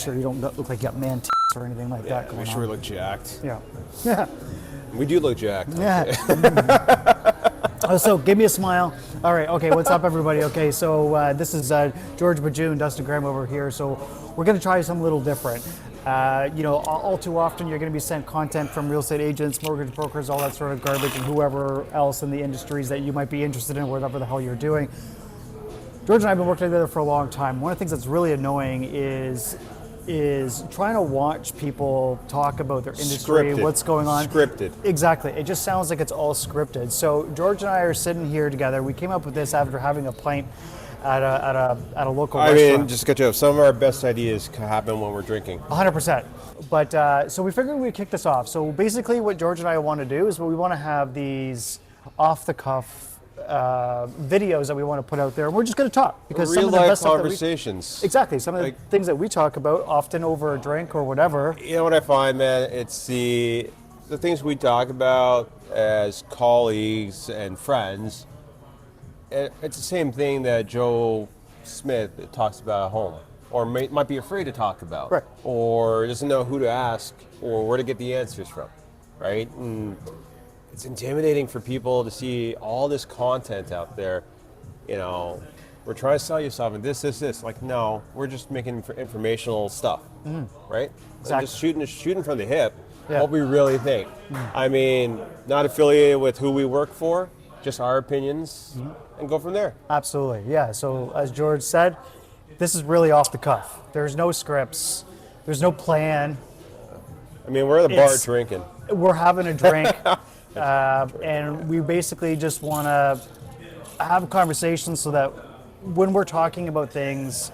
sure you don't look like you got man tits or anything like that going on. Make sure we look jacked. Yeah. Yeah. We do look jacked. Yeah. Oh, so give me a smile. All right. Okay. What's up, everybody? Okay. So this is George Bajoon, Dustin Graham over here. So we're going to try something a little different. All too often you're going to be sent content from real estate agents, mortgage brokers, all that sort of garbage, and whoever else in the industries that you might be interested in, whatever the hell you're doing. George and I have been working together for a long time. One of the things that's really annoying is trying to watch people talk about their industry, Scripted. what's going on. Scripted. Exactly. It just sounds like it's all scripted. So George and I are sitting here together. We came up with this after having a pint at a local restaurant. I mean, just to get you up, some of our best ideas can happen when we're drinking. 100%. But so we figured we'd kick this off. So basically what George and I want to do is we want to have these off-the-cuff videos that we want to put out there. We're just going to talk because Real some of the life best stuff conversations. Exactly. Some of the things that we talk about often over a drink or whatever. You know what I find, man? It's the things we talk about as colleagues and friends. It's the same thing that Joe Smith talks about at home, or might be afraid to talk about, right, or doesn't know who to ask or where to get the answers from, right? And it's intimidating for people to see all this content out there. You know, we're trying to sell you something, this. Like, no, we're just making informational stuff, right? Exactly. And just shooting from the hip, yeah, what we really think. I mean, not affiliated with who we work for, just our opinions, and go from there. Absolutely, yeah. So as George said, this is really off the cuff. There's no scripts. There's no plan. I mean, we're at the bar drinking. We're having a drink. And we basically just want to have conversations so that when we're talking about things,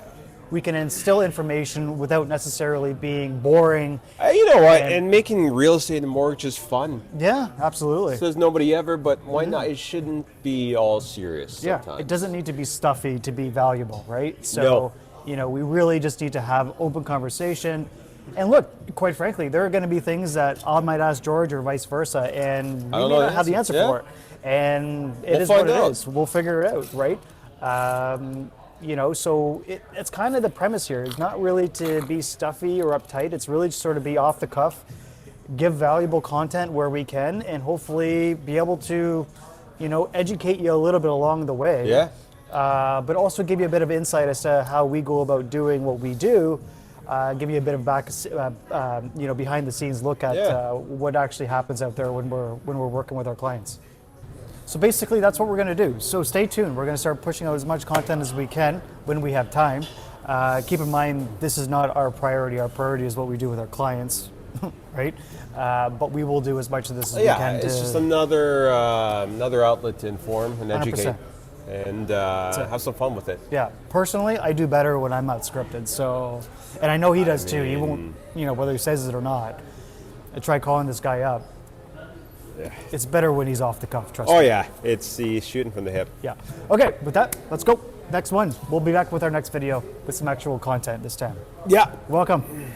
we can instill information without necessarily being boring. You know what? And making real estate and mortgages fun. Yeah, absolutely. Says nobody ever, but why not? It shouldn't be all serious sometimes. Yeah, it doesn't need to be stuffy to be valuable, right? So, we really just need to have open conversation. And look, quite frankly, there are going to be things that I might ask George or vice versa, and we may not have the answer for it. And it is what it is. We'll figure it out, right? So it's kind of the premise here. It's not really to be stuffy or uptight. It's really just sort of be off the cuff, give valuable content where we can, and hopefully be able to, educate you a little bit along the way. Yeah. But also give you a bit of insight as to how we go about doing what we do. Give you a bit of behind the scenes look at what actually happens out there when we're working with our clients. So basically, that's what we're going to do. So stay tuned. We're going to start pushing out as much content as we can when we have time. Keep in mind, this is not our priority. Our priority is what we do with our clients, right? But we will do as much of this as we can. Yeah, it's just another outlet to inform and educate. 100%. And have some fun with it. Yeah, personally, I do better when I'm not scripted. So, and I know he does too. He won't, whether he says it or not. I try calling this guy up. Yeah. It's better when he's off the cuff. Trust me. Oh yeah, it's the shooting from the hip. Yeah. Okay, with that, let's go. Next one. We'll be back with our next video with some actual content this time. Yeah. Welcome.